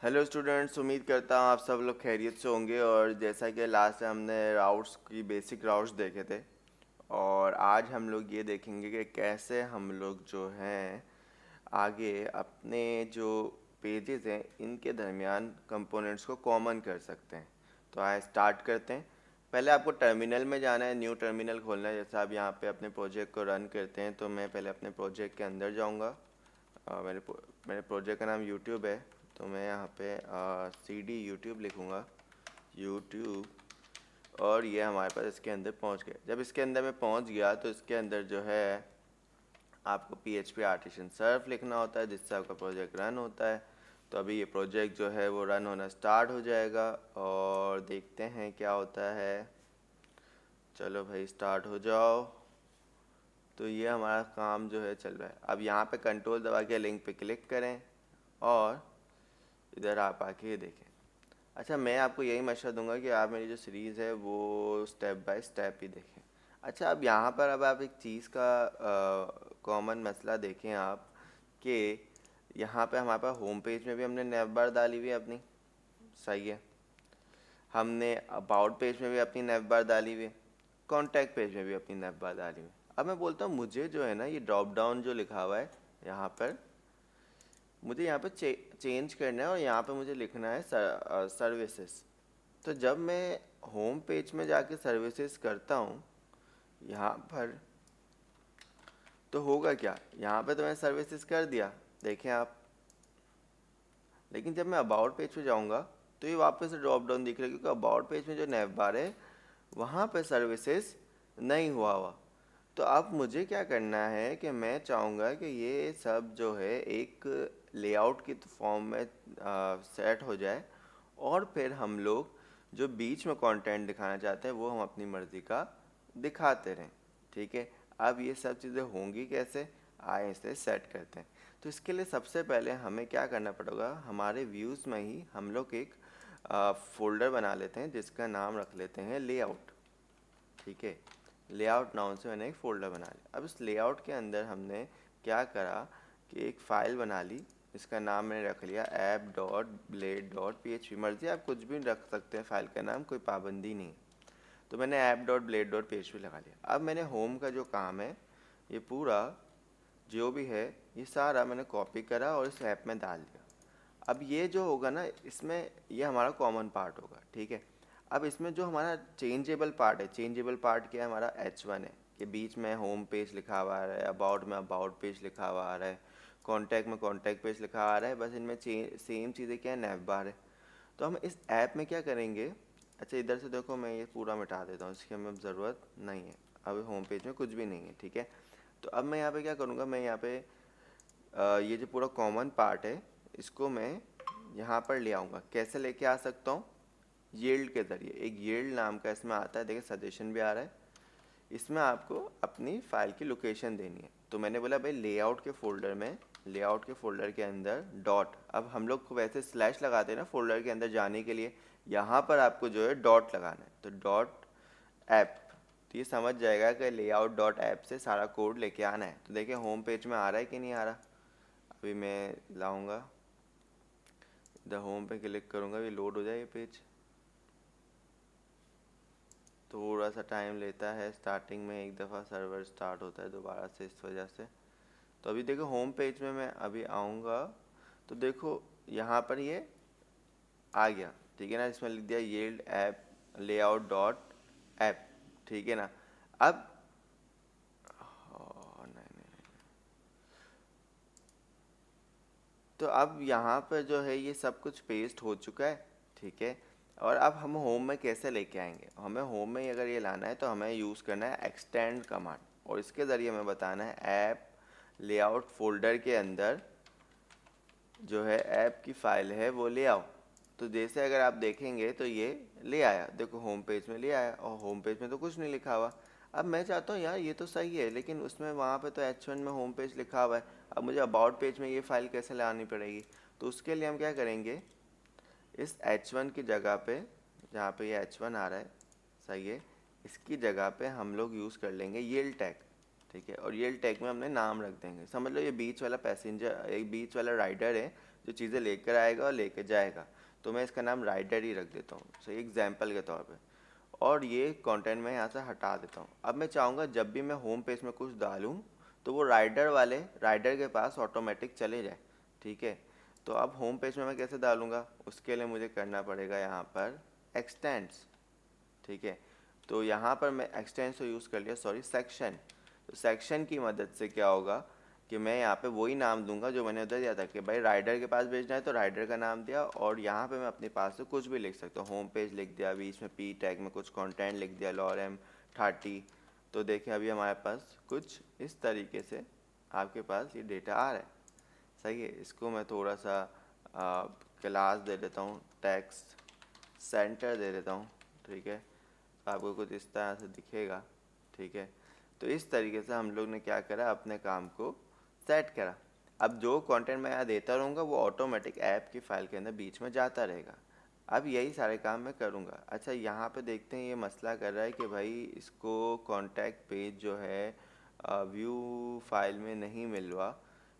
Hello students, उम्मीद करता हूँ आप सब लोग खैरियत से होंगे। और जैसा कि लास्ट में हमने राउट्स की बेसिक राउट्स देखे थे, और आज हम लोग ये देखेंगे कि कैसे हम लोग जो हैं आगे अपने जो पेजेस हैं इनके दरमियान कंपोनेंट्स को कॉमन कर सकते हैं। तो आइए स्टार्ट करते हैं। पहले आपको टर्मिनल में जाना है, न्यू टर्मिनल खोलना है। जैसे आप यहाँ पे अपने प्रोजेक्ट को रन करते हैं, तो मैं पहले अपने प्रोजेक्ट के अंदर जाऊँगा। मेरे प्रोजेक्ट का नाम यूट्यूब है, तो मैं यहाँ पे सी डी यूट्यूब लिखूँगा, यूट्यूब। और ये हमारे पास इसके अंदर पहुँच गया। जब इसके अंदर मैं पहुँच गया तो इसके अंदर जो है आपको PHP आर्टिसन सर्फ लिखना होता है, जिससे आपका प्रोजेक्ट रन होता है। तो अभी ये प्रोजेक्ट जो है वो रन होना स्टार्ट हो जाएगा और देखते हैं क्या होता है। चलो भाई स्टार्ट हो जाओ। तो ये हमारा काम जो है चल रहा है। अब यहाँ पे कंट्रोल दबा के लिंक पे क्लिक करें और इधर आप आके ये देखें। अच्छा, मैं आपको यही मशवरा दूंगा कि आप मेरी जो सीरीज़ है वो स्टेप बाय स्टेप ही देखें। अच्छा, अब यहाँ पर अब आप एक चीज़ का कॉमन मसला देखें आप, कि यहाँ पे हमारे पास होम पेज में भी हमने नैव बार डाली हुई है अपनी, सही है। हमने अबाउट पेज में भी अपनी नैव बार डाली हुई है, कॉन्टैक्ट पेज में भी अपनी नैव बार डाली हुई है। अब मैं बोलता हूँ मुझे जो है ना ये ड्रॉप डाउन जो लिखा हुआ है यहाँ पर, मुझे यहाँ पे चेंज करना है और यहाँ पे मुझे लिखना है सर्विसेज। तो जब मैं होम पेज में जाके सर्विसेज करता हूँ यहाँ पर, तो होगा क्या, यहाँ पे तो मैंने सर्विसेज कर दिया, देखें आप। लेकिन जब मैं अबाउट पेज पे जाऊँगा तो ये वापस से ड्रॉप डाउन दिख रहा है, क्योंकि अबाउट पेज में जो नैव बार है वहाँ पे सर्विसेज नहीं हुआ। तो अब मुझे क्या करना है कि मैं चाहूँगा कि ये सब जो है एक लेआउट की फॉर्म में सेट हो जाए, और फिर हम लोग जो बीच में कंटेंट दिखाना चाहते हैं वो हम अपनी मर्ज़ी का दिखाते रहें। ठीक है, अब ये सब चीज़ें होंगी कैसे, आए इसे सेट करते हैं। तो इसके लिए सबसे पहले हमें क्या करना पड़ेगा, हमारे व्यूज़ में ही हम लोग एक फ़ोल्डर बना लेते हैं जिसका नाम रख लेते हैं लेआउट। ठीक है, लेआउट नाउन से मैंने एक फ़ोल्डर बना लिया। अब इस लेआउट के अंदर हमने क्या करा कि एक फ़ाइल बना ली, इसका नाम मैंने रख लिया app.blade.php। मर्ज़ी आप कुछ भी रख सकते हैं फ़ाइल का नाम, कोई पाबंदी नहीं। तो मैंने app.blade.php लगा लिया। अब मैंने होम का जो काम है ये पूरा जो भी है ये सारा मैंने कॉपी करा और इस ऐप में डाल दिया। अब ये जो होगा ना, इसमें ये हमारा कॉमन पार्ट होगा। ठीक है, अब इसमें जो हमारा चेंजेबल पार्ट है, चेंजेबल पार्ट क्या है, हमारा H1 है कि बीच में होम पेज लिखा हुआ आ रहा है, अबाउट में अबाउट पेज लिखा हुआ आ रहा है, कॉन्टैक्ट में कॉन्टैक्ट पेज लिखा आ रहा है। बस इनमें सेम चीज़ें क्या है, नैव बार है। तो हम इस ऐप में क्या करेंगे, अच्छा इधर से देखो मैं ये पूरा मिटा देता हूँ, इसकी हमें ज़रूरत नहीं है। अब होम पेज में कुछ भी नहीं है। ठीक है, तो अब मैं यहाँ पे क्या करूँगा, मैं यहाँ पे ये जो पूरा कॉमन पार्ट है इसको मैं यहाँ पर ले आऊँगा। कैसे लेके आ सकता हूँ, यील्ड के ज़रिए। एक यील्ड नाम का इसमें आता है, देखिए सजेशन भी आ रहा है। इसमें आपको अपनी फ़ाइल की लोकेशन देनी है। तो मैंने बोला भाई लेआउट के फ़ोल्डर में, लेआउट के फ़ोल्डर के अंदर डॉट, अब हम लोग को वैसे स्लैश लगाते हैं ना फ़ोल्डर के अंदर जाने के लिए, यहाँ पर आपको जो है डॉट लगाना है। तो डॉट ऐप, तो ये समझ जाएगा कि लेआउट डॉट ऐप से सारा कोड लेके आना है। तो देखिए होम पेज में आ रहा है कि नहीं आ रहा। अभी मैं लाऊंगा, इधर होम पे क्लिक करूँगा, ये लोड हो जाए ये पेज। थोड़ा सा टाइम लेता है, स्टार्टिंग में एक दफ़ा सर्वर स्टार्ट होता है दोबारा से, इस वजह से। तो अभी देखो होम पेज में मैं अभी आऊँगा तो देखो यहाँ पर ये आ गया। ठीक है ना, इसमें लिख दिया yield app layout dot app. ठीक है ना, अब नहीं नहीं, तो अब यहाँ पर जो है ये सब कुछ पेस्ट हो चुका है। ठीक है, और अब हम होम में कैसे लेके आएंगे, हमें होम में अगर ये लाना है तो हमें यूज़ करना है एक्सटेंड कमांड, और इसके ज़रिए हमें बताना है ऐप लेआउट फोल्डर के अंदर जो है ऐप की फ़ाइल है वो ले आओ। तो जैसे अगर आप देखेंगे तो ये ले आया, देखो होम पेज में ले आया, और होम पेज में तो कुछ नहीं लिखा हुआ। अब मैं चाहता हूँ यार ये तो सही है, लेकिन उसमें वहाँ पे तो H1 में होम पेज लिखा हुआ है। अब मुझे अबाउट पेज में ये फ़ाइल कैसे लानी पड़ेगी। तो उसके लिए हम क्या करेंगे, इस H1 की जगह पे, जहाँ पे ये H1 आ रहा है, सही है, इसकी जगह पे हम लोग यूज़ कर लेंगे यील्ड टैग। ठीक है, और यील्ड टैग में हमने नाम रख देंगे। समझ लो ये बीच वाला पैसेंजर, एक बीच वाला राइडर है, जो चीज़ें लेकर आएगा और लेकर जाएगा। तो मैं इसका नाम राइडर ही रख देता हूँ, सही एग्जाम्पल के तौर पे। और ये कंटेंट मैं यहाँ से हटा देता हूँ। अब मैं चाहूँगा जब भी मैं होम पेज में कुछ डालूँ तो वो राइडर के पास ऑटोमेटिक चले जाए, ठीक है। तो अब होम पेज में मैं कैसे डालूँगा, उसके लिए मुझे करना पड़ेगा यहाँ पर एक्सटेंड्स, ठीक है। तो यहाँ पर मैं एक्सटेंस तो यूज़ कर लिया, सॉरी सेक्शन। तो सेक्शन की मदद से क्या होगा कि मैं यहाँ पे वही नाम दूंगा जो मैंने उधर दिया था कि भाई राइडर के पास भेजना है तो राइडर का नाम दिया, और यहाँ पे मैं अपने पास से कुछ भी लिख सकता हूँ। होम पेज लिख दिया, बीच में पी टैग में कुछ कंटेंट लिख दिया, लॉरम 30। तो देखें अभी हमारे पास कुछ इस तरीके से आपके पास ये डेटा आ रहा है, सही है। इसको मैं थोड़ा सा क्लास दे देता हूँ, टेक्स्ट सेंटर दे देता हूँ, ठीक है। तो आपको कुछ इस तरह से दिखेगा, ठीक है। तो इस तरीके से हम लोग ने क्या करा, अपने काम को सेट करा। अब जो कंटेंट मैं यहाँ देता रहूँगा वो ऑटोमेटिक ऐप की फाइल के अंदर बीच में जाता रहेगा। अब यही सारे काम मैं करूँगा। अच्छा, यहाँ पे देखते हैं ये मसला कर रहा है कि भाई इसको कॉन्टैक्ट पेज जो है व्यू फाइल में नहीं मिल रहा।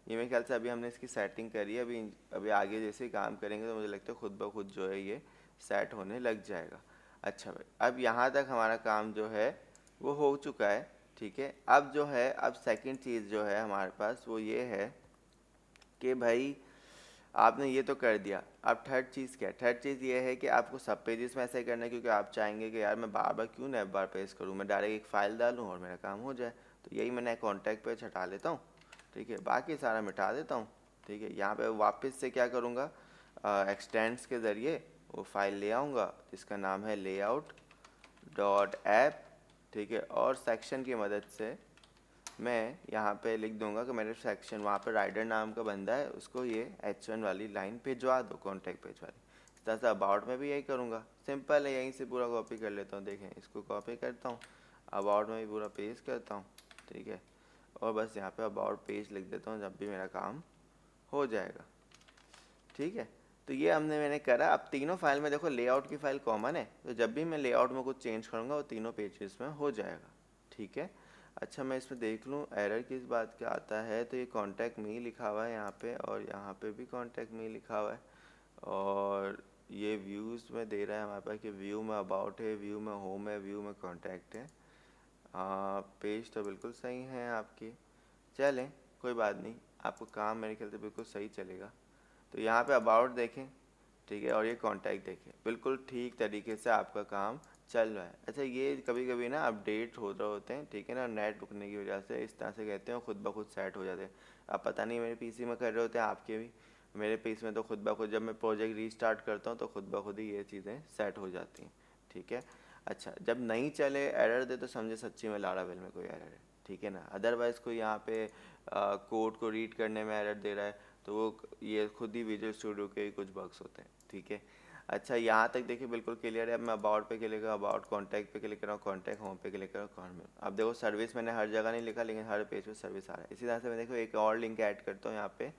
ये मेरे ख्याल से अभी हमने इसकी सेटिंग करी है, अभी अभी आगे जैसे काम करेंगे तो मुझे लगता है खुद ब खुद जो है ये सेट होने लग जाएगा। अच्छा भाई, अब यहाँ तक हमारा काम जो है वो हो चुका है, ठीक है। अब जो है, अब सेकंड चीज़ जो है हमारे पास वो ये है कि भाई आपने ये तो कर दिया। अब थर्ड चीज़ क्या है, थर्ड चीज़ ये है कि आपको सब पेजेस में ऐसा ही करना है, क्योंकि आप चाहेंगे कि यार मैं बार बार क्यों ना बार पेस्ट करूँ, मैं डायरेक्ट एक फ़ाइल डालूँ और मेरा काम हो जाए। तो यही मैंने कॉन्टैक्ट पेज हटा लेता हूँ, ठीक है, बाकी सारा मिटा देता हूँ, ठीक है। यहाँ पे वापस से क्या करूँगा, एक्सटेंड्स के ज़रिए वो फाइल ले आऊँगा जिसका नाम है लेआउट डॉट ऐप, ठीक है। और सेक्शन की मदद से मैं यहाँ पे लिख दूंगा कि मेरे सेक्शन वहाँ पे राइडर नाम का बंदा है, उसको ये H1 वाली लाइन भिजवा दो, कॉन्टैक्ट पेज वाली। इस तरह से अबाउट में भी यही करूँगा, सिंपल है। यहीं से पूरा कॉपी कर लेता हूँ, देखें इसको कॉपी करता हूँ, अबाउट में भी पूरा पेस्ट करता हूँ, ठीक है। और बस यहाँ पे अबाउट पेज लिख देता हूँ, जब भी मेरा काम हो जाएगा, ठीक है। तो ये मैंने करा। अब तीनों फाइल में देखो लेआउट की फाइल कॉमन है, तो जब भी मैं लेआउट में कुछ चेंज करूँगा वो तीनों पेजेस में हो जाएगा, ठीक है। अच्छा, मैं इसमें देख लूँ एरर किस बात का आता है। तो ये कॉन्टैक्ट मी लिखा हुआ है यहाँ पे, और यहाँ पे भी कॉन्टैक्ट मी लिखा हुआ है, और ये व्यूज़ में दे रहा है हमारे पास कि व्यू में अबाउट है, व्यू में होम है, व्यू में कॉन्टैक्ट है। पेज तो बिल्कुल सही है आपकी, चलें कोई बात नहीं, आपको काम मेरे ख्याल से बिल्कुल सही चलेगा। तो यहाँ पे अबाउट देखें, ठीक है, और ये कॉन्टैक्ट देखें, बिल्कुल ठीक तरीके से आपका काम चल रहा है। अच्छा, ये कभी कभी ना अपडेट हो रहे होते हैं, ठीक है ना, नेट रुकने की वजह से इस तरह से कहते हैं, खुद ब खुद सेट हो जाते हैं। अब पता नहीं मेरे पीसी में कर रहे होते हैं आपके भी, मेरे पीसी में तो खुद ब खुद जब मैं प्रोजेक्ट रीस्टार्ट करता हूँ तो खुद ब खुद ही ये चीज़ें सेट हो जाती हैं, ठीक है। अच्छा, जब नहीं चले एरर दे तो समझे सच्ची में लारावेल में कोई एरर है, ठीक है ना। अदरवाइज़ कोई यहाँ पे कोड को रीड करने में एरर दे रहा है तो वो ये खुद ही विजुअल स्टूडियो के ही कुछ बग्स होते हैं, ठीक है। अच्छा, यहाँ तक देखिए बिल्कुल क्लियर है। अब मैं अबाउट पे क्लिक करूँ, अबाउट कॉन्टैक्ट पे क्लिक कर रहा हूँ, कॉन्टैक्ट होम पे क्लिक कर रहा हूँ, कॉन्टैक्ट। अब देखो सर्विस मैंने हर जगह नहीं लिखा, लेकिन हर पेज पे सर्विस आ रहा है। इसी तरह से मैं देखो एक और लिंक ऐड करता हूँ यहाँ पे,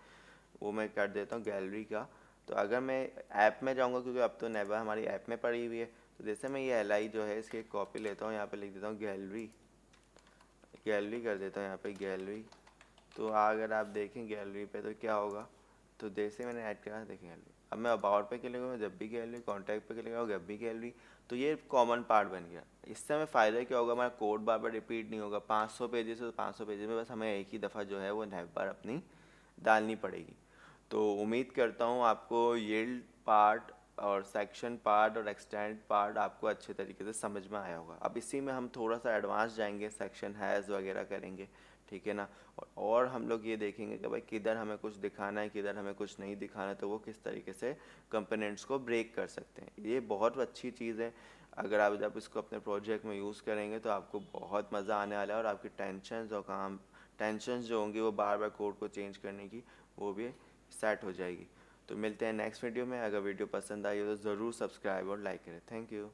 वो मैं कर देता हूँ गैलरी का। तो अगर मैं ऐप में जाऊँगा, क्योंकि अब तो नेवर हमारी ऐप में पड़ी हुई है, तो जैसे मैं ये LI जो है इसकी एक कॉपी लेता हूँ, यहाँ पे लिख देता हूँ गैलरी, गैलरी कर देता हूँ यहाँ पे गैलरी। तो अगर आप देखें गैलरी पे तो क्या होगा, तो जैसे मैंने ऐड करा देखें गैलरी। अब मैं अबाउट पे क्लिक करूँगा जब भी गैलरी, कॉन्टैक्ट पे क्लिक करूँगा जब भी गैलरी। तो ये कॉमन पार्ट बन गया। इससे हमें फ़ायदा क्या होगा, हमारा कोड बार बार रिपीट नहीं होगा। 500 पेजेस है तो 500 पेजेस में बस हमें एक ही दफ़ा जो है वो नैव बार अपनी डालनी पड़ेगी। तो उम्मीद करता हूँ आपको यील्ड पार्ट और सेक्शन पार्ट और एक्सटेंड पार्ट आपको अच्छे तरीके से समझ में आया होगा। अब इसी में हम थोड़ा सा एडवांस जाएंगे, सेक्शन हैज़ वगैरह करेंगे, ठीक है ना। और हम लोग ये देखेंगे कि भाई किधर हमें कुछ दिखाना है, किधर हमें कुछ नहीं दिखाना है, तो वो किस तरीके से कंपोनेंट्स को ब्रेक कर सकते हैं। ये बहुत अच्छी चीज़ है। अगर आप जब इसको अपने प्रोजेक्ट में यूज़ करेंगे तो आपको बहुत मज़ा आने वाला है, और आपकी टेंशन्स जो होंगी वो बार बार कोड को चेंज करने की, वो भी सेट हो जाएगी। तो मिलते हैं नेक्स्ट वीडियो में। अगर वीडियो पसंद आई हो तो ज़रूर सब्सक्राइब और लाइक करें। Thank you.